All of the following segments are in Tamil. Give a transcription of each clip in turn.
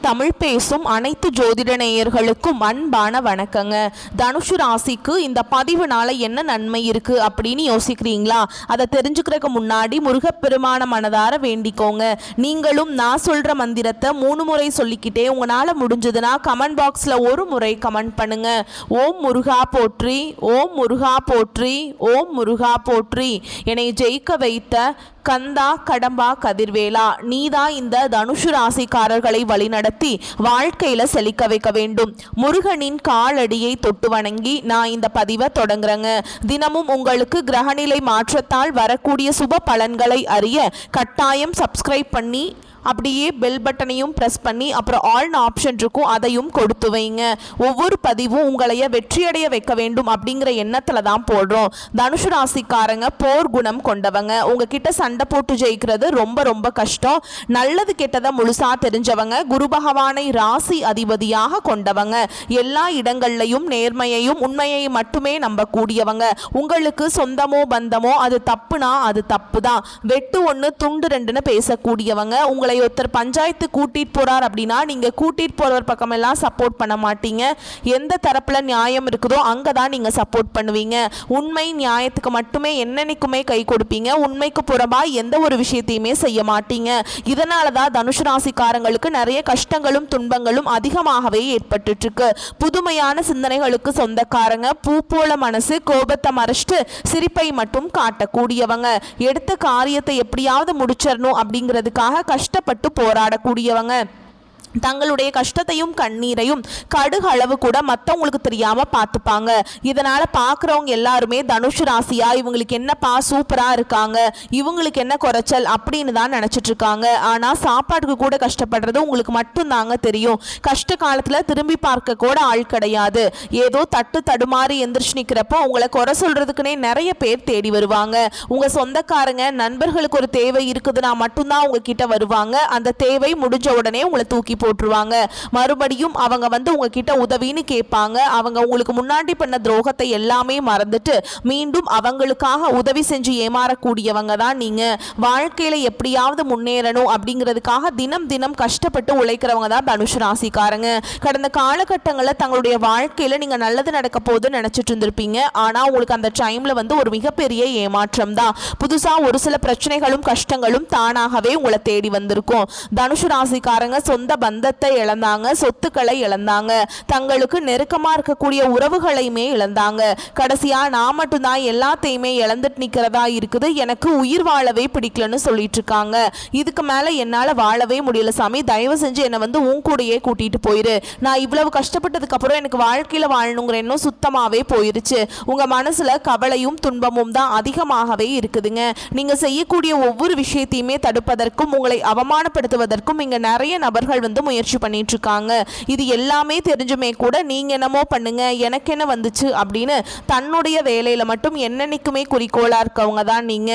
தமிழ் பேசும் அனைத்து ஜோதிட நேயர்களுக்கும் அன்பான வணக்கங்க. தனுசு ராசிக்கு இந்த பதிவுனால என்ன நன்மை இருக்கு அப்படின்னு யோசிக்கிறீங்களா? அதை தெரிஞ்சுக்கிறதுக்கு முன்னாடி முருகப்பெருமான மனதார வேண்டிக்கோங்க. நீங்களும் நான் சொல்ற மந்திரத்தை 3 முறை சொல்லிக்கிட்டே உங்களால முடிஞ்சதுன்னா கமெண்ட் பாக்ஸ்ல ஒரு முறை கமெண்ட் பண்ணுங்க. ஓம் முருகா போற்றி, ஓம் முருகா போற்றி, ஓம் முருகா போற்றி. என்னை ஜெயிக்க வைத்த கந்தா கடம்பா கதிர்வேலா, நீதான் இந்த தனுசு ராசிக்காரர்களை வழிநடத்தி வாழ்க்கையில செழிக்க வைக்க வேண்டும். முருகனின் காலடியை தொட்டு வணங்கி நான் இந்த பதிவை தொடங்குறேங்க. தினமும் உங்களுக்கு கிரகநிலை மாற்றத்தால் வரக்கூடிய சுப பலன்களை அறிய கட்டாயம் சப்ஸ்கிரைப் பண்ணி அப்படியே பெல் பட்டனையும் ப்ரெஸ் பண்ணி அப்புறம் ஆல்னு ஆப்ஷன் இருக்கும், அதையும் கொடுத்து வைங்க. ஒவ்வொரு பதிவும் உங்களைய வெற்றியடைய வைக்க வேண்டும் அப்படிங்கிற எண்ணத்தில் தான் போடுறோம். தனுசு ராசிக்காரங்க போர் குணம் கொண்டவங்க. உங்ககிட்ட சண்டை போட்டு ஜெயிக்கிறது ரொம்ப ரொம்ப கஷ்டம். நல்லது கெட்டதை முழுசா தெரிஞ்சவங்க. குரு பகவானை ராசி அதிபதியாக கொண்டவங்க. எல்லா இடங்கள்லையும் நேர்மையையும் உண்மையையும் மட்டுமே நம்பக்கூடியவங்க. உங்களுக்கு சொந்தமோ பந்தமோ அது தப்புனா அது தப்பு தான். வெட்டு ஒன்று துண்டு ரெண்டுன்னு பேசக்கூடியவங்க. உங்களை ஒருத்தர் பஞ்சாயத்து கூட்டிட்டு போறார் அப்படின்னா நீங்க கூட்டிட்டு போறவர் பக்கமெல்லாம் சப்போர்ட் பண்ண மாட்டீங்க. எந்த தரப்புல நியாயம் இருக்குதோ அங்கதான் நீங்க சப்போர்ட் பண்ணுவீங்க. உண்மை நியாயத்துக்கு மட்டுமே என்னன்னைக்குமே கை கொடுப்பீங்க. உண்மைக்கு புறம்பா எந்த ஒரு விஷயத்தையுமே செய்ய மாட்டீங்க. இதனாலதான் தனுசு ராசிக்காரங்களுக்கு நிறைய கஷ்டங்களும் துன்பங்களும் அதிகமாகவே ஏற்பட்டு இருக்கு. புதுமையான சிந்தனைகளுக்கு சொந்தக்காரங்க. பூ போல மனசு, கோபத்தை மறைச்சிட்டு சிரிப்பை மட்டும் காட்டக்கூடியவங்க. எடுத்த காரியத்தை எப்படியாவது முடிச்சிடணும் அப்படிங்கிறதுக்காக கஷ்டப்பட்டு போராடக்கூடியவங்க. தங்களுடைய கஷ்டத்தையும் கண்ணீரையும் கடுகு அளவு கூட மற்றவங்களுக்கு தெரியாம பார்த்துப்பாங்க. இதனால பார்க்குறவங்க எல்லாருமே தனுசு ராசியா இவங்களுக்கு என்னப்பா சூப்பரா இருக்காங்க, இவங்களுக்கு என்ன குறைச்சல் அப்படின்னு தான் நினைச்சிட்டு இருக்காங்க. ஆனா சாப்பாட்டுக்கு கூட கஷ்டப்படுறது உங்களுக்கு மட்டும்தாங்க தெரியும். கஷ்ட காலத்துல திரும்பி பார்க்க கூட ஆள் கிடையாது. ஏதோ தட்டு தடுமாறி எந்திரிச்சு நிற்கிறப்போ உங்களை குறை சொல்றதுக்குன்னே நிறைய பேர் தேடி வருவாங்க. உங்க சொந்தக்காரங்க நண்பர்களுக்கு ஒரு தேவை இருக்குதுன்னா மட்டும்தான் உங்ககிட்ட வருவாங்க. அந்த தேவை முடிஞ்ச உடனே உங்களை தூக்கி போட்டுருவாங்க. மறுபடியும் அவங்க உங்ககிட்ட உதவின்னு கேட்பாங்க. அவங்க உங்களுக்கு முன்னாடி பண்ண துரோகத்தை எல்லாமே மறந்துட்டு மீண்டும் அவங்களுக்காக உதவி செஞ்சு ஏமாறக்கூடியவங்க தான் நீங்க. வாழ்க்கையில எப்படியாவது முன்னேறணும் அப்படிங்கிறதுக்காக தினம் தினம் கஷ்டப்பட்டு உழைக்கிறவங்க தான் தனுசு ராசிக்காரங்க. கடந்த காலகட்டங்களில் தங்களுடைய வாழ்க்கையில நீங்க நல்லது நடக்க போதுன்னு நினைச்சிட்டு இருந்திருப்பீங்க. ஆனா உங்களுக்கு அந்த டைம்ல ஒரு மிகப்பெரிய ஏமாற்றம் தான். புதுசா ஒரு சில பிரச்சனைகளும் கஷ்டங்களும் தானாகவே உங்களை தேடி வந்திருக்கும். தனுசு ராசிக்காரங்க சொந்த பந்தத்தை இழந்தாங்க, சொத்துக்களை இழந்தாங்க, தங்களுக்கு நெருக்கமா இருக்கக்கூடிய உறவுகளையுமே இழந்தாங்க. கடைசியா நான் மட்டும்தான் எல்லாத்தையுமே இழந்துட்டு நிக்கிறதா இருக்குது, எனக்கு உயிர் வாழவே பிடிக்கலன்னு சொல்லிட்டு இருக்காங்க. இதுக்கு மேல என்னால வாழவே முடியல சாமி, தயவு செஞ்சு என்னை உன் கூடயே கூட்டிட்டு போயிரு. நான் இவ்வளவு கஷ்டப்பட்டதுக்கு அப்புறம் எனக்கு வாழ்க்கையில வாழணுங்கிற எண்ணம் சுத்தமாவே போயிருச்சு. உங்க மனசுல கவலையும் துன்பமும் தான் அதிகமாகவே இருக்குதுங்க. நீங்க செய்யக்கூடிய ஒவ்வொரு விஷயத்தையுமே தடுப்பதற்கும் உங்களை அவமானப்படுத்துவதற்கும் இங்க நிறைய நபர்கள் முயற்சி பண்ணிட்டு இருக்காங்க. இது எல்லாமே தெரிஞ்சுமே கூட நீங்க என்னமோ பண்ணுங்க எனக்கு என்ன வந்துச்சு அப்படின்னு தன்னுடைய வேலையில மட்டும் என்னன்னைக்குமே குறிக்கோளா இருக்கவங்க தான் நீங்க.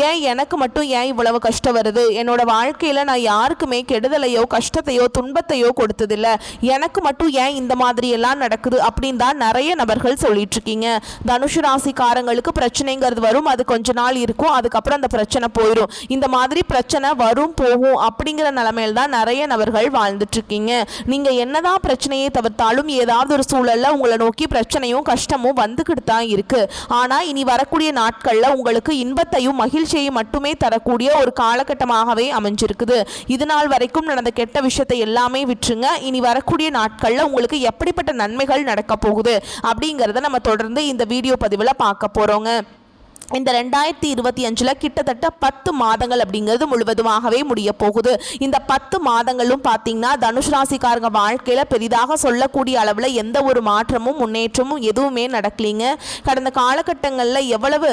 ஏன் எனக்கு மட்டும் ஏன் இவ்வளவு கஷ்டம் வருது, என்னோட வாழ்க்கையில நான் யாருக்குமே கெடுதலையோ கஷ்டத்தையோ துன்பத்தையோ கொடுத்ததில்ல, எனக்கு மட்டும் ஏன் இந்த மாதிரி எல்லாம் நடக்குது அப்படின்னு தான் நிறைய நபர்கள் சொல்லிட்டு இருக்கீங்க. தனுசு ராசிக்காரங்களுக்கு பிரச்சனைங்கிறது வரும், அது கொஞ்ச நாள் இருக்கும், அதுக்கப்புறம் அந்த பிரச்சனை போயிடும். இந்த மாதிரி பிரச்சனை வரும் போகும் அப்படிங்கிற நிலைமையில தான் நிறைய நபர்கள் வாழ்ந்துட்டு இருக்கீங்க. நீங்க என்னதான் பிரச்சனையை தவிர்த்தாலும் ஏதாவது ஒரு சூழல்ல உங்களை நோக்கி பிரச்சனையும் கஷ்டமும் வந்துகிட்டு தான் இருக்கு. ஆனா இனி வரக்கூடிய நாட்கள்ல உங்களுக்கு இன்பத்தையும் மகிழ்ச்சியையும் மட்டுமே தரக்கூடிய ஒரு காலகட்டமாகவே அமைஞ்சிருக்குது. இது நாள் வரைக்கும் நடந்த கெட்ட விஷயத்தை எல்லாமே விட்டுருங்க. இனி வரக்கூடிய நாட்கள்ல உங்களுக்கு எப்படிப்பட்ட நன்மைகள் நடக்க போகுது அப்படிங்கறத நம்ம தொடர்ந்து இந்த வீடியோ பதிவுல பார்க்க போறோங்க. இந்த 2025 கிட்டத்தட்ட 10 மாதங்கள் அப்படிங்கிறது முழுவதுமாகவே முடிய போகுது. இந்த 10 மாதங்களும் பார்த்தீங்கன்னா தனுசு ராசிக்காரங்க வாழ்க்கையில பெரிதாக சொல்லக்கூடிய அளவில் எந்த ஒரு மாற்றமும் முன்னேற்றமும் எதுவுமே நடக்கலீங்க. கடந்த காலகட்டங்களில் எவ்வளவு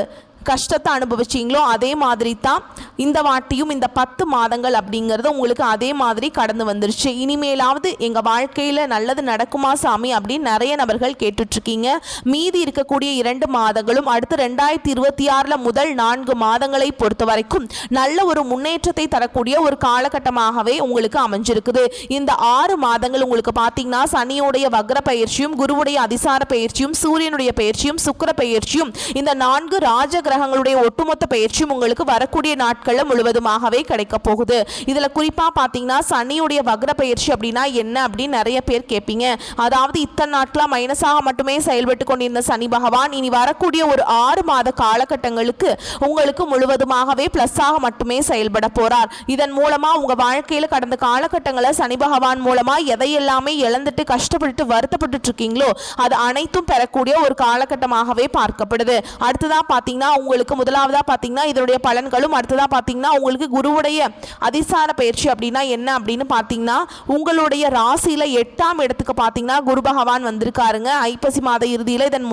கஷ்டத்தை அனுபவிச்சிங்களோ அதே மாதிரி தான் இந்த வாட்டியும் இந்த 10 மாதங்கள் அப்படிங்கிறது உங்களுக்கு அதே மாதிரி கடந்து வந்துருச்சு. இனிமேலாவது எங்கள் வாழ்க்கையில் நல்லது நடக்குமா சாமி அப்படின்னு நிறைய நபர்கள் கேட்டுட்ருக்கீங்க. மீதி இருக்கக்கூடிய 2 மாதங்களும் அடுத்து 2026 முதல் 4 மாதங்களை பொறுத்த வரைக்கும் நல்ல ஒரு முன்னேற்றத்தை தரக்கூடிய ஒரு காலகட்டமாகவே உங்களுக்கு அமைஞ்சிருக்குது. இந்த 6 மாதங்கள் உங்களுக்கு பார்த்தீங்கன்னா சனியோடைய வக்ர பயிற்சியும் குருவுடைய அதிசார பயிற்சியும் சூரியனுடைய பயிற்சியும் சுக்கிர பயிற்சியும் இந்த 4 ராஜகிரக கிரகங்களுடைய ஒட்டுமொத்த பயிற்சியும் உங்களுக்கு வரக்கூடிய நாட்களில் முழுவதுமாகவே கிடைக்க போகுது. இதில் குறிப்பாக பார்த்தீங்கன்னா சனியுடைய வக்ர பயிற்சி அப்படின்னா என்ன அப்படின்னு நிறைய பேர் கேட்பீங்க. அதாவது இத்தனை நாட்களாக மைனஸாக மட்டுமே செயல்பட்டு கொண்டிருந்த சனி பகவான் இனி வரக்கூடிய ஒரு 6 மாத காலகட்டங்களுக்கு உங்களுக்கு முழுவதுமாகவே பிளஸ்ஸாக மட்டுமே செயல்பட போறார். இதன் மூலமா உங்க வாழ்க்கையில் கடந்த காலகட்டங்களில் சனி பகவான் மூலமா எதையெல்லாமே இழந்துட்டு கஷ்டப்பட்டு வருத்தப்பட்டு இருக்கீங்களோ அது அனைத்தும் பெறக்கூடிய ஒரு காலகட்டமாகவே பார்க்கப்படுது. அடுத்ததா பார்த்தீங்கன்னா உங்களுக்கு முதலாவதா பார்த்தீங்கன்னா இதனுடைய பலன்களும், அடுத்ததா பார்த்தீங்கன்னா உங்களுக்கு குருவுடைய அதிசார பயிற்சி அப்படின்னா என்ன அப்படின்னு பார்த்தீங்கன்னா உங்களுடைய ராசியில 8ஆம் இடத்துக்கு பார்த்தீங்கன்னா குரு பகவான் வந்திருக்காருங்க. ஐப்பசி மாத இறுதியில் இதன்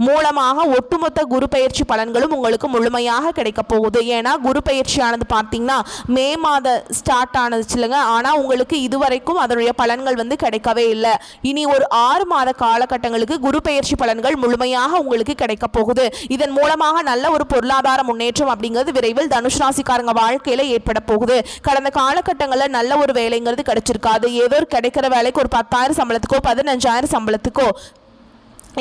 மூலமாக ஒட்டுமொத்த குரு பயிற்சி பலன்களும் உங்களுக்கு முழுமையாக கிடைக்க போகுது. ஏன்னா குரு பயிற்சியானது பார்த்தீங்கன்னா மே மாத ஸ்டார்ட் ஆனது இல்லைங்க. ஆனால் உங்களுக்கு இதுவரைக்கும் அதனுடைய பலன்கள் வந்து கிடைக்கவே இல்லை. இனி ஒரு 6 மாத காலகட்டங்களுக்கு குரு பயிற்சி பலன்கள் முழுமையாக உங்களுக்கு கிடைக்க போகுது. இதன் மூலமாக நல்ல ஒரு பொருளாதார முன்னேற்றம் அப்படிங்கிறது விரைவில் தனுஷ் ராசிக்காரங்க வாழ்க்கையில ஏற்பட போகுது. கடந்த காலகட்டங்களில் நல்ல ஒரு வேலைங்கிறது கிடைச்சிருக்காது. ஏதோ கிடைக்கிற வேலைக்கு ஒரு 10,000 சம்பளத்துக்கோ 15,000 சம்பளத்துக்கோ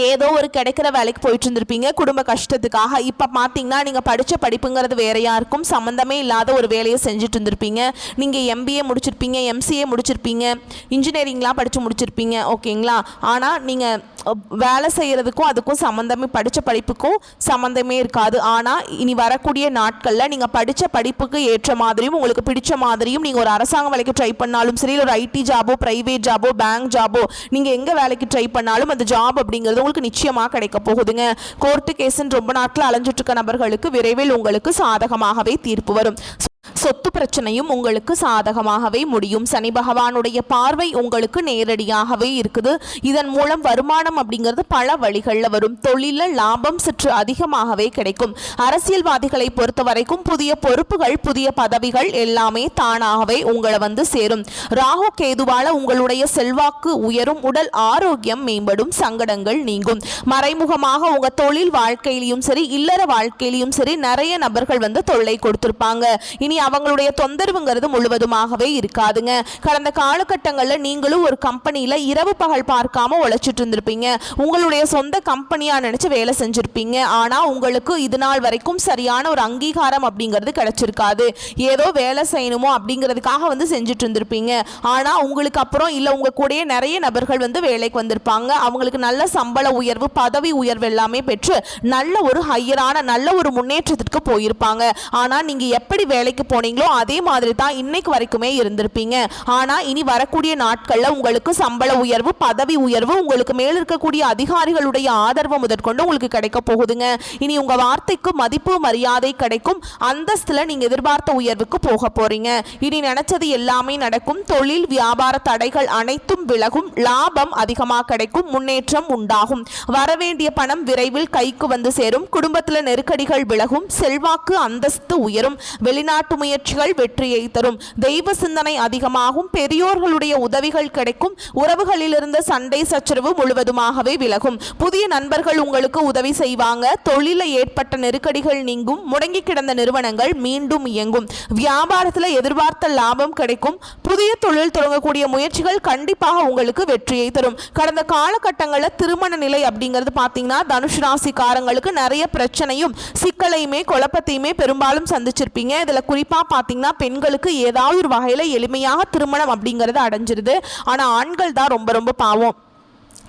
ஏதோ ஒரு கிடைக்கிற வேலைக்கு போயிட்டு இருந்திருப்பீங்க குடும்ப கஷ்டத்துக்காக. இப்போ பார்த்தீங்கன்னா நீங்கள் படித்த படிப்புங்கிறது வேறையா இருக்கும், சம்மந்தமே இல்லாத ஒரு வேலையை செஞ்சுட்டு இருந்திருப்பீங்க. நீங்கள் MBA முடிச்சிருப்பீங்க, MCA முடிச்சிருப்பீங்க, இன்ஜினியரிங்லாம் படித்து முடிச்சிருப்பீங்க, ஓகேங்களா. ஆனால் நீங்கள் வேலை செய்கிறதுக்கும் அதுக்கும் சம்மந்தமே, படித்த படிப்புக்கும் சம்மந்தமே இருக்காது. ஆனால் இனி வரக்கூடிய நாட்களில் நீங்கள் படித்த படிப்புக்கு ஏற்ற மாதிரியும் உங்களுக்கு பிடிச்ச மாதிரியும் நீங்கள் ஒரு அரசாங்க வேலைக்கு ட்ரை பண்ணாலும் சரி, ஒரு IT ஜாபோ, ப்ரைவேட் ஜாபோ, பேங்க் ஜாபோ, நீங்கள் எங்கே வேலைக்கு ட்ரை பண்ணாலும் அந்த ஜாப் அப்படிங்கிறது உங்களுக்கு நிச்சயமா கிடைக்க போகுதுங்க. கோர்ட்டு கேஸ்ன்னு ரொம்ப நாட்கள் அலைஞ்சிட்டு இருக்க நபர்களுக்கு விரைவில் உங்களுக்கு சாதகமாகவே தீர்ப்பு வரும். சொத்து பிரச்சனையும் உங்களுக்கு சாதகமாகவே முடியும். சனி பகவானுடைய பார்வை உங்களுக்கு நேரடியாகவே இருக்குது. இதன் மூலம் வருமானம் அப்படிங்கிறது பல வழிகளில் வரும். தொழிலில் லாபம் சற்று அதிகமாகவே கிடைக்கும். அரசியல்வாதிகளை பொறுத்த வரைக்கும் புதிய பொறுப்புகள், புதிய பதவிகள் எல்லாமே தானாகவே உங்களை வந்து சேரும். ராகு கேதுவால உங்களுடைய செல்வாக்கு உயரும், உடல் ஆரோக்கியம் மேம்படும், சங்கடங்கள் நீங்கும். மறைமுகமாக உங்க தொழில் வாழ்க்கையிலும் சரி, இல்லற வாழ்க்கையிலும் சரி நிறைய நபர்கள் வந்து தொல்லை கொடுத்திருப்பாங்க. இனி அவங்களுடைய தொந்தரவுங்கிறது முழுவதுமாகவே இருக்காதுங்க. கடந்த காலகட்டங்களில் நீங்களும் ஒரு கம்பெனியில் இரவு பகல் பார்க்காம உழைச்சிட்டு இருந்திருப்பீங்க. உங்களுடைய சொந்த கம்பெனியா நினைச்சு வேலை செஞ்சிருப்பீங்க. ஆனால் உங்களுக்கு இது நாள் வரைக்கும் சரியான ஒரு அங்கீகாரம் அப்படிங்கிறது கிடைச்சிருக்காது. ஏதோ வேலை செய்யணுமோ அப்படிங்கிறதுக்காக வந்து செஞ்சுட்டு இருந்திருப்பீங்க. ஆனால் உங்களுக்கு அப்புறம் இல்லை உங்க கூடயே நிறைய நபர்கள் வந்து வேலைக்கு வந்திருப்பாங்க. அவங்களுக்கு நல்ல சம்பள உயர்வு, பதவி உயர்வு எல்லாமே பெற்று நல்ல ஒரு ஹையரான நல்ல ஒரு முன்னேற்றத்திற்கு போயிருப்பாங்க. ஆனால் நீங்க எப்படி வேலைக்கு போனீங்களோ அதே மாதிரி தான் இன்னைக்கு வரைக்குமே இருந்திருப்பீங்க. ஆனா இனி வரக்கூடிய நாட்கள்ல உங்களுக்கு சம்பள உயர்வு, பதவி உயர்வு, உங்களுக்கு மேல் இருக்கக்கூடிய அதிகாரிகளுடைய ஆதரவு முதற்கொண்டு உங்களுக்கு கிடைக்க போகுதுங்க. இனி உங்க வார்த்தைக்கு மதிப்பு மரியாதை கிடைக்கும். அந்தஸ்துல நீங்க எதிர்பார்த்த உயர்வுக்கு போக போறீங்க. இனி நினைச்சது எல்லாமே நடக்கும். தொழில் வியாபார தடைகள் அனைத்தும் விலகும். லாபம் அதிகமாக கிடைக்கும். முன்னேற்றம் உண்டாகும். வரவேண்டிய பணம் விரைவில் கைக்கு வந்து சேரும். குடும்பத்தில் நெருக்கடிகள் விலகும். செல்வாக்கு அந்தஸ்து உயரும். வெளிநாட்டு முயற்சிகள் வெற்றியை தரும். தெய்வ சிந்தனை அதிகமாகும். பெரியோர்களுடைய உதவிகள் கிடைக்கும். உறவுகளில் இருந்த சண்டை சச்சரவு முழுவதுமாகவே விலகும். புதிய நண்பர்கள் உங்களுக்கு உதவி செய்வாங்க. தொழிலில் ஏற்பட்ட நெருக்கடிகள் நீங்கும். முடங்கி கிடந்த நிறுவனங்கள் மீண்டும் இயங்கும். வியாபாரத்தில் எதிர்பார்த்த லாபம் கிடைக்கும். புதிய தொழில் தொடங்கக்கூடிய முயற்சிகள் கண்டிப்பாக உங்களுக்கு வெற்றியை தரும். கடந்த காலகட்டங்களில் திருமண நிலை அப்படிங்கிறது பார்த்தீங்கன்னா தனுஷ் ராசிக்காரங்களுக்கு நிறைய பிரச்சனையும் சிக்கலையுமே குழப்பத்தையுமே பெரும்பாலும் சந்திச்சிருப்பீங்க. இதில் குறிப்பாக பார்த்தீங்கன்னா பெண்களுக்கு ஏதாவது ஒரு வகையில் எளிமையாக திருமணம் அப்படிங்கிறது அடைஞ்சிருது. ஆனால் ஆண்கள் தான் ரொம்ப ரொம்ப பாவம்.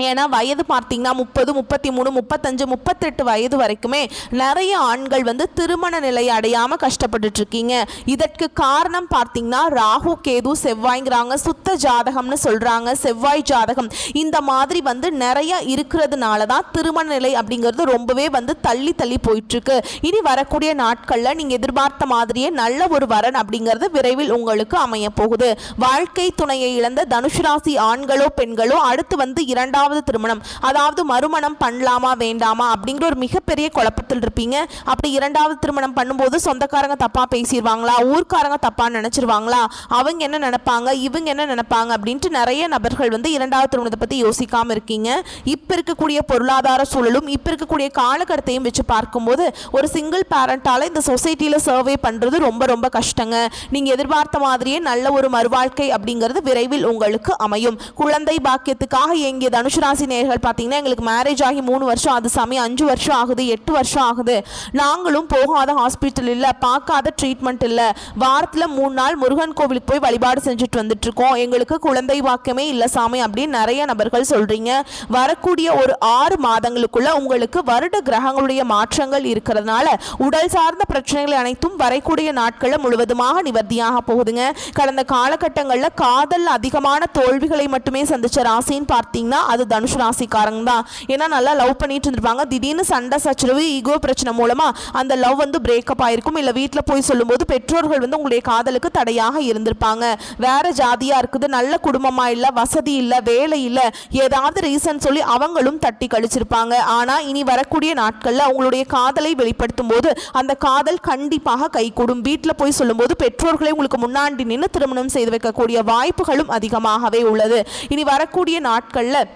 ஏன்னா வயது பார்த்தீங்கன்னா 30, 33, 35, 38 வயது வரைக்குமே நிறைய ஆண்கள் வந்து திருமண நிலை அடையாமல் கஷ்டப்பட்டுட்டு இருக்கீங்க. இதற்கு காரணம் பார்த்தீங்கன்னா ராகு கேது செவ்வாய்ங்கிறாங்க, சுத்த ஜாதகம்னு சொல்கிறாங்க, செவ்வாய் ஜாதகம் இந்த மாதிரி வந்து நிறைய இருக்கிறதுனால தான் திருமண நிலை அப்படிங்கிறது ரொம்பவே வந்து தள்ளி தள்ளி போயிட்டுருக்கு. இனி வரக்கூடிய நாட்களில் நீங்கள் எதிர்பார்த்த மாதிரியே நல்ல ஒரு வரன் அப்படிங்கிறது விரைவில் உங்களுக்கு அமைய போகுது. வாழ்க்கை துணையை இழந்த தனுஷ் ராசி ஆண்களோ பெண்களோ அடுத்து வந்து இரண்டாவது திருமணம், அதாவது மறுமணம் பண்ணலாமா வேண்டாமா அப்படிங்கிற ஒரு மிகப்பெரிய குழப்பத்தில் இருப்பீங்க. அப்படி இரண்டாவது திருமணம் பண்ணும்போது சொந்தக்காரங்க தப்பா பேசிடுவாங்களா, ஊர்க்காரங்க தப்பா நினைச்சிருவாங்களா, அவங்க என்ன நினைப்பாங்க, இவங்க என்ன நினைப்பாங்க அப்படின்ட்டு நிறைய நபர்கள் வந்து இரண்டாவது திருமணத்தை பத்தி யோசிக்காம இருக்கீங்க. இப்ப இருக்கக்கூடிய பொருளாதார சூழலும் இப்ப இருக்கக்கூடிய காலகட்டத்தையும் வச்சு பார்க்கும்போது ஒரு சிங்கிள் பேரண்டால இந்த சொசைட்டியில சர்வே பண்றது ரொம்ப ரொம்ப கஷ்டங்க. நீங்க எதிர்பார்த்த மாதிரியே நல்ல ஒரு மறுவாழ்க்கை அப்படிங்கிறது விரைவில் உங்களுக்கு அமையும். குழந்தை பாக்கியத்துக்காக இயங்கிய தனுஷ் தனுசு ராசி நேயர்கள் பார்த்தீங்கன்னா எங்களுக்கு மேரேஜ் ஆகி 3 வருஷம் ஆகுது சாமி, 5 வருஷம் ஆகுது, 8 வருஷம் ஆகுது, நாங்களும் போகாத ஹாஸ்பிட்டல் இல்லை, பார்க்காத ட்ரீட்மெண்ட் இல்லை, வாரத்தில் 3 நாள் முருகன் கோவிலுக்கு போய் வழிபாடு செஞ்சுட்டு வந்துட்டு இருக்கோம், எங்களுக்கு குழந்தை வாக்கியமே இல்லை சாமி அப்படின்னு நிறைய நபர்கள் சொல்றீங்க. வரக்கூடிய ஒரு 6 மாதங்களுக்குள்ள உங்களுக்கு வருட கிரகங்களுடைய மாற்றங்கள் இருக்கிறதுனால உடல் சார்ந்த பிரச்சனைகள் அனைத்தும் வரக்கூடிய நாட்களில் முழுவதுமாக நிவர்த்தியாக போகுதுங்க. கடந்த காலகட்டங்களில் காதல் அதிகமான தோல்விகளை மட்டுமே சந்திச்ச ராசின்னு பார்த்தீங்கன்னா அது தனுஷ் ராசிக்காரங்க தான். ஏன்னா நல்லா லவ் பண்ணிட்டு இருந்திருப்பாங்க, திடீர்னு சண்டை சச்சரவு ஈகோ பிரச்சனை மூலமா அந்த லவ் வந்து பிரேக்கப் ஆயிருக்கும். இல்லை வீட்டில் போய் சொல்லும்போது பெற்றோர்கள் வந்து உங்களுடைய காதலுக்கு தடையாக இருந்திருப்பாங்க. வேற ஜாதியா இருக்குது, நல்ல குடும்பமா இல்லை, வசதி இல்லை, வேலை இல்லை, ஏதாவது ரீசன் சொல்லி அவங்களும் தட்டி கழிச்சிருப்பாங்க. ஆனா இனி வரக்கூடிய நாட்கள்ல உங்களுடைய காதலை வெளிப்படுத்தும் போது அந்த காதல் கண்டிப்பாக கைகூடும். வீட்டில் போய் சொல்லும்போது பெற்றோர்களை உங்களுக்கு முன்னாடி நின்று திருமணம் செய்து வைக்கக்கூடிய வாய்ப்புகளும் அதிகமாகவே உள்ளது. இனி வரக்கூடிய நாட்கள்ல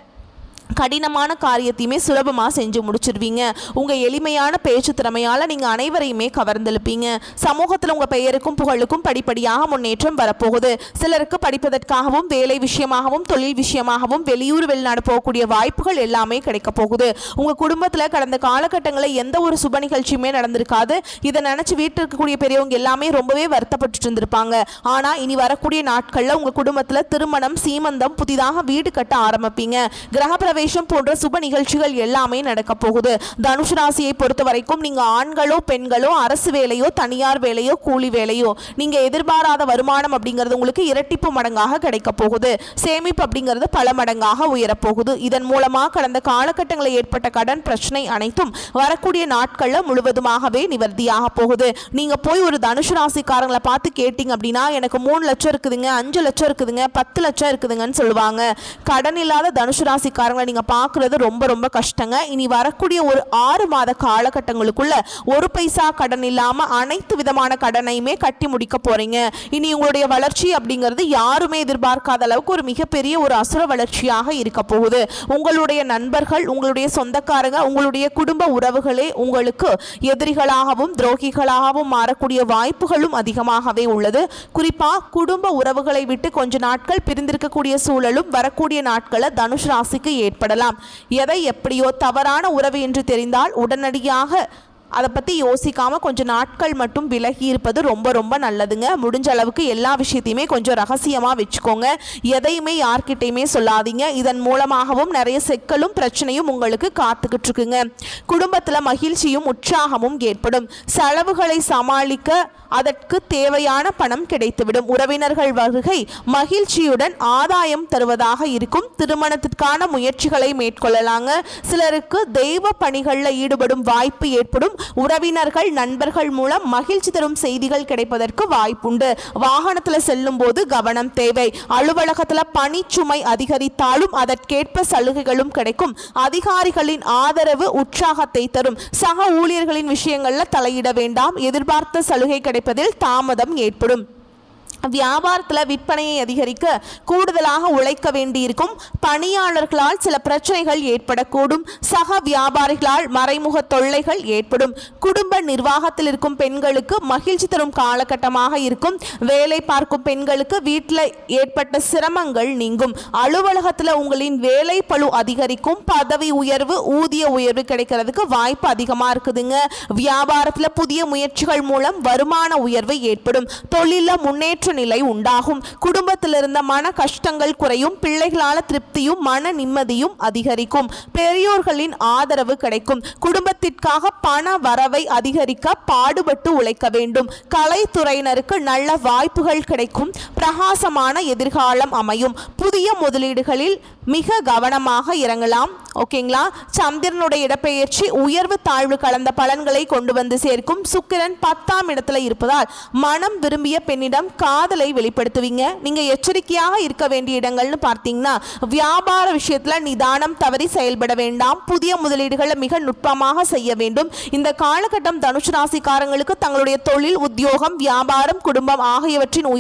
கடினமான காரியத்தையுமே சுலபமாக செஞ்சு முடிச்சிருவீங்க. உங்கள் எளிமையான பேச்சு திறமையால் நீங்கள் அனைவரையுமே கவர்ந்தெழுப்பீங்க. சமூகத்தில் உங்கள் பெயருக்கும் புகழுக்கும் படிப்படியாக முன்னேற்றம் வரப்போகுது. சிலருக்கு படிப்பதற்காகவும் வேலை விஷயமாகவும் தொழில் விஷயமாகவும் வெளியூர் வெளிநாடு போகக்கூடிய வாய்ப்புகள் எல்லாமே கிடைக்க போகுது. உங்கள் குடும்பத்தில் கடந்த காலகட்டங்களில் எந்த ஒரு சுப நிகழ்ச்சியுமே நடந்திருக்காது. இதை நினச்சி வீட்டில் இருக்கக்கூடிய பெரியவங்க எல்லாமே ரொம்பவே வருத்தப்பட்டு இருந்திருப்பாங்க. ஆனால் இனி வரக்கூடிய நாட்களில் உங்கள் குடும்பத்தில் திருமணம், சீமந்தம், புதிதாக வீடு கட்ட ஆரம்பிப்பீங்க. கிரக பிரவேசம் போன்ற சுப நிகழ்ச்சிகள் எல்லாமே நடக்க போகுது. தனுஷ் ராசியை பொறுத்த வரைக்கும் நீங்க ஆண்களோ பெண்களோ, அரசு வேலையோ தனியார் வேலையோ கூலி வேலையோ, நீங்க எதிர்பாராத வருமானம் அப்படிங்கிறது உங்களுக்கு இரட்டிப்பு மடங்காக கிடைக்க போகுது. சேமிப்பு அப்படிங்கிறது பல மடங்காக உயரப்போகுது. இதன் மூலமாக கடந்த காலகட்டங்களில் ஏற்பட்ட கடன் பிரச்சனை அனைத்தும் வரக்கூடிய நாட்களில் முழுவதுமாகவே நிவர்த்தியாக போகுது. நீங்க போய் ஒரு தனுஷ் ராசிக்காரங்களை பார்த்து கேட்டீங்க அப்படின்னா எனக்கு 3 லட்சம் இருக்குதுங்க, 5 லட்சம் இருக்குதுங்க, 10 லட்சம் இருக்குதுங்கன்னு சொல்லுவாங்க. கடன் இல்லாத தனுஷ் ராசிக்காரங்க நீங்க பார்க்கிறது ரொம்ப ரொம்ப கஷ்டங்க. இனி வரக்கூடிய ஒரு 6 மாத காலகட்டங்களுக்குள்ள ஒரு பைசா கடன் இல்லாம அனைத்து விதமான கடனையுமே கட்டி முடிக்க போறீங்க. இனி உங்களுடைய வளர்ச்சி அப்படிங்கிறது யாருமே எதிர்பார்க்காத அளவுக்கு ஒரு மிகப்பெரிய ஒரு அசுர வளர்ச்சியாக இருக்க போகுது. உங்களுடைய நண்பர்கள், உங்களுடைய சொந்தக்காரங்க, உங்களுடைய குடும்ப உறவுகளே உங்களுக்கு எதிரிகளாகவும் துரோகிகளாகவும் மாறக்கூடிய வாய்ப்புகளும் அதிகமாகவே உள்ளது. குறிப்பா குடும்ப உறவுகளை விட்டு கொஞ்ச நாட்கள் பிரிந்திருக்கக்கூடிய சூழலும் வரக்கூடிய நாட்களில் தனுஷ் ராசிக்கு ஏற்படலாம். எதை எப்படியோ தவறான உறவு என்று தெரிந்தால் உடனடியாக அதை பற்றி யோசிக்காமல் கொஞ்சம் நாட்கள் மட்டும் விலகி இருப்பது ரொம்ப ரொம்ப நல்லதுங்க. முடிஞ்ச அளவுக்கு எல்லா விஷயத்தையுமே கொஞ்சம் ரகசியமாக வச்சுக்கோங்க. எதையுமே யார்கிட்டையுமே சொல்லாதீங்க. இதன் மூலமாகவும் நிறைய சிக்கலும் பிரச்சனையும் உங்களுக்கு காத்துக்கிட்டு இருக்குங்க. குடும்பத்தில் மகிழ்ச்சியும் உற்சாகமும் ஏற்படும். செலவுகளை சமாளிக்க அதற்கு தேவையான பணம் கிடைத்துவிடும். உறவினர்கள் வருகை மகிழ்ச்சியுடன் ஆதாயம் தருவதாக இருக்கும். திருமணத்திற்கான முயற்சிகளை மேற்கொள்ளலாங்க. சிலருக்கு தெய்வ பணிகளில் ஈடுபடும் வாய்ப்பு ஏற்படும். உறவினர்கள், நண்பர்கள் மூலம் மகிழ்ச்சி தரும் செய்திகள் கிடைப்பதற்கு வாய்ப்புண்டு. வாகனத்தில் செல்லும் போது கவனம் தேவை. அலுவலகத்தில் பணிச்சுமை அதிகரித்தாலும் அதற்கேற்ப சலுகைகளும் கிடைக்கும். அதிகாரிகளின் ஆதரவு உற்சாகத்தை தரும். சக ஊழியர்களின் விஷயங்களில் தலையிட வேண்டாம். எதிர்பார்த்த சலுகை கிடைப்பதில் தாமதம் ஏற்படும். வியாபாரத்தில் விற்பனையை அதிகரிக்க கூடுதலாக உழைக்க வேண்டியிருக்கும். பணியாளர்களால் சில பிரச்சனைகள் ஏற்படக்கூடும். சக வியாபாரிகளால் மறைமுக தொல்லைகள் ஏற்படும். குடும்ப நிர்வாகத்தில் இருக்கும் பெண்களுக்கு மகிழ்ச்சி தரும் காலகட்டமாக இருக்கும். வேலை பார்க்கும் பெண்களுக்கு வீட்டில் ஏற்பட்ட சிரமங்கள் நீங்கும். அலுவலகத்தில் உங்களின் வேலை பளு அதிகரிக்கும். பதவி உயர்வு, ஊதிய உயர்வு கிடைக்கிறதுக்கு வாய்ப்பு அதிகமாக இருக்குதுங்க. வியாபாரத்தில் புதிய முயற்சிகள் மூலம் வருமான உயர்வு ஏற்படும். தொழிலில் முன்னேற்ற நிலை உண்டாகும். குடும்பத்தில் இருந்த மன கஷ்டங்கள் குறையும். பிள்ளைகளால திருப்தியும் மன நிம்மதியும் அதிகரிக்கும். பெரியோர்களின் ஆதரவு கிடைக்கும். குடும்பத்திற்காக பண வரவை அதிகரிக்க பாடுபட்டு உழைக்க வேண்டும். கலைத்துறையினருக்கு நல்ல வாய்ப்புகள் கிடைக்கும். பிரகாசமான எதிர்காலம் அமையும். புதிய முதலீடுகளில் மிக கவனமாக இறங்கலாம். ஓகேங்களா? சந்திரனுடைய இடப்பெயர்ச்சி உயர்வு தாழ்வு கலந்த பலன்களை கொண்டு வந்து சேர்க்கும். சுக்கிரன் 10ஆம் இடத்துல இருப்பதால் மனம் விரும்பிய பெண்ணிடம் காதலை வெளிப்படுத்துவீங்க. நீங்க எச்சரிக்கையாக இருக்க வேண்டிய இடங்கள்னு பார்த்தீங்கன்னா வியாபார விஷயத்துல நிதானம் தவறி செயல்பட வேண்டாம். புதிய முதலீடுகளை மிக நுட்பமாக செய்ய வேண்டும். இந்த காலகட்டம் தனுஷ் ராசிக்காரங்களுக்கு தங்களுடைய தொழில், உத்தியோகம், வியாபாரம், குடும்பம் ஆகியவற்றின்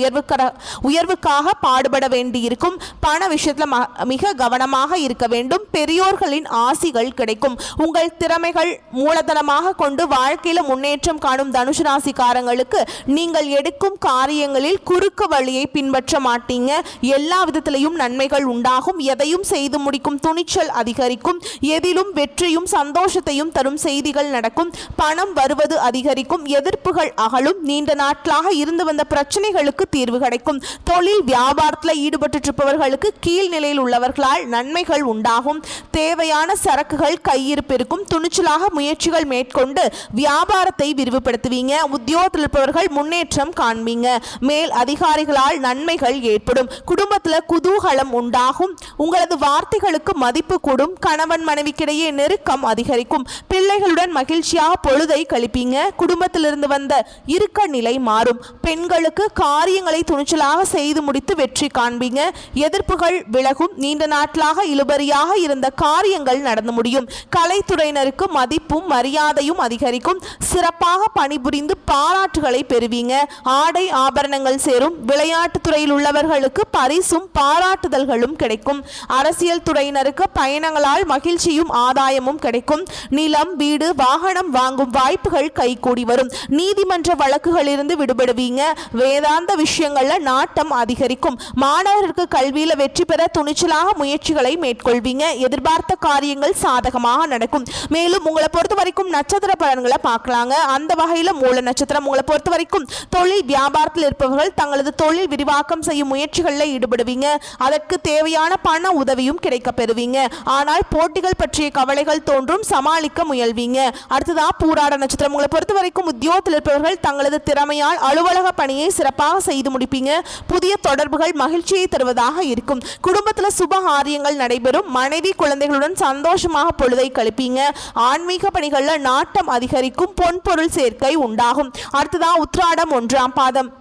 உயர்வுக்காக பாடுபட வேண்டியிருக்கும். பண விஷயத்துல மிக கவனமாக இருக்க வேண்டும். பெரியோர்களின் ஆசிகள் கிடைக்கும். உங்கள் திறமைகள் மூலதனமாக கொண்டு வாழ்க்கையில முன்னேற்றம் காணும் தனுஷ் ராசிக்காரங்களுக்கு நீங்கள் எடுக்கும் காரியங்களில் குறுக்கு வழியை பின்பற்ற மாட்டீங்க. எல்லா விதத்திலையும் நன்மைகள் உண்டாகும். எதையும் செய்து முடிக்கும் துணிச்சல் அதிகரிக்கும். எதிலும் வெற்றியும் சந்தோஷத்தையும் தரும் செய்திகள் நடக்கும். பணம் வருவது அதிகரிக்கும். எதிர்ப்புகள் அகலும். நீண்ட நாட்களாக இருந்து வந்த பிரச்சனைகளுக்கு தீர்வு கிடைக்கும். தொழில் வியாபாரத்தில் ஈடுபட்டு இருப்பவர்களுக்கு கீழ்நிலையில் உள்ளவர்களால் நன்மைகள் உண்டாகும். தேவையான சரக்குகள் கையிருப்பு இருக்கும். துணிச்சலாக முயற்சிகள் மேற்கொண்டு வியாபாரத்தை விரிவுபடுத்துவீங்க. உத்தியோகத்தில் இருப்பவர்கள் முன்னேற்றம் காண்பீங்க. மேல் அதிகாரிகளால் நன்மைகள் ஏற்படும். குடும்பத்தில் குதூகலம் உண்டாகும். உங்களது வார்த்தைகளுக்கு மதிப்பு கூடும். கணவன் மனைவிக்கிடையே நெருக்கம் அதிகரிக்கும். பிள்ளைகளுடன் மகிழ்ச்சியாக பொழுதை கழிப்பீங்க. குடும்பத்திலிருந்து வந்த இறுக்க நிலை மாறும். பெண்களுக்கு காரியங்களை துணிச்சலாக செய்து முடித்து வெற்றி காண்பீங்க. எதிர்ப்புகள் விலகும். நீண்ட நாட்களாக இழுபறியாக இருந்த காரியங்கள் நடந்து முடியும். கலைத்துறையினருக்கு மதிப்பும் மரியாதையும் அதிகரிக்கும். சிறப்பாக பணிபுரிந்து பாராட்டுகளை பெறுவீங்க. ஆடை ஆபரணங்கள் சேரும். விளையாட்டு துறையில் உள்ளவர்களுக்கு பரிசும் பாராட்டுதல்களும் கிடைக்கும். அரசியல் துறையினருக்கு பயணங்களால் மகிழ்ச்சியும் ஆதாயமும் கிடைக்கும். நிலம், வீடு, வாகனம் வாங்கும் வாய்ப்புகள் கைகூடி வரும். நீதிமன்ற வழக்குகளிலிருந்து விடுபடுவீங்க. வேதாந்த விஷயங்கள்ல நாட்டம் அதிகரிக்கும். மாணவர்களுக்கு கல்வியில வெற்றி பெற துணிச்சலாக முயற்சிகளை மேற்கொள்வீங்க. எதிர்பார்த்த காரியங்கள் சாதகமாக நடக்கும். மேலும் உங்களை பொறுத்த வரைக்கும் நட்சத்திர பலன்களை பார்க்கலாங்க. அந்த வகையில மூல நட்சத்திரம் உங்களை பொறுத்த வரைக்கும் தொழில் வியாபாரத்தில் இருப்பவர்கள் தங்களது தொழில் விரிவாக்கம் செய்யும் முயற்சிகளில் ஈடுபடுவீங்க. அதற்கு தேவையான பண உதவியும் கிடைக்க பெறுவீங்க. ஆனால் போட்டிகள் பற்றிய கவலைகள் தோன்றும். சமாளிக்க முயல்வீங்க. அடுத்ததா பூராட நட்சத்திரம் உங்களை பொறுத்த வரைக்கும் உத்தியோகத்தில் இருப்பவர்கள் தங்களது திறமையால் அலுவலக பணியை சிறப்பாக செய்து முடிப்பீங்க. புதிய தொடர்புகள் மகிழ்ச்சியை தருவதாக இருக்கும். குடும்பத்தில் சுப காரியங்கள் நடைபெறும். மனைவி குழந்தைகளுடன் சந்தோஷமாக பொழுதை கழிப்பீங்க. ஆன்மீக பணிகளில் நாட்டம் அதிகரிக்கும். பொன்பொருள் சேர்க்கை உண்டாகும். அடுத்ததா உத்திராடம் 1ஆம் பாதம்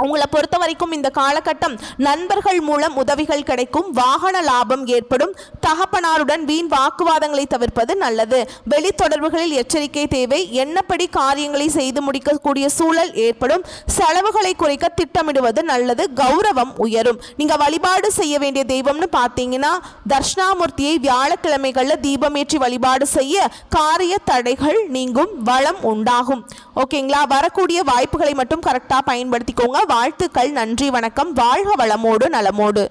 உங்களை பொறுத்த வரைக்கும் இந்த காலகட்டம் நண்பர்கள் மூலம் உதவிகள் கிடைக்கும். வாகன லாபம் ஏற்படும். தகப்பனாருடன் வீண் வாக்குவாதங்களை தவிர்ப்பது நல்லது. வெளி தொடர்புகளில் எச்சரிக்கை தேவை. எண்ணப்படி காரியங்களை செய்து முடிக்கக்கூடிய சூழல் ஏற்படும். செலவுகளை குறைக்க திட்டமிடுவது நல்லது. கௌரவம் உயரும். நீங்க வழிபாடு செய்ய வேண்டிய தெய்வம்னு பார்த்தீங்கன்னா தர்ஷனாமூர்த்தியை வியாழக்கிழமைகளில் தீபமேற்றி வழிபாடு செய்ய காரிய தடைகள் நீங்கும். வளம் உண்டாகும். ஓகேங்களா? வரக்கூடிய வாய்ப்புகளை மட்டும் கரெக்டாக பயன்படுத்திக்கோங்க. வாழ்த்துக்கள். நன்றி, வணக்கம். வாழ்க வளமோடு நலமோடு.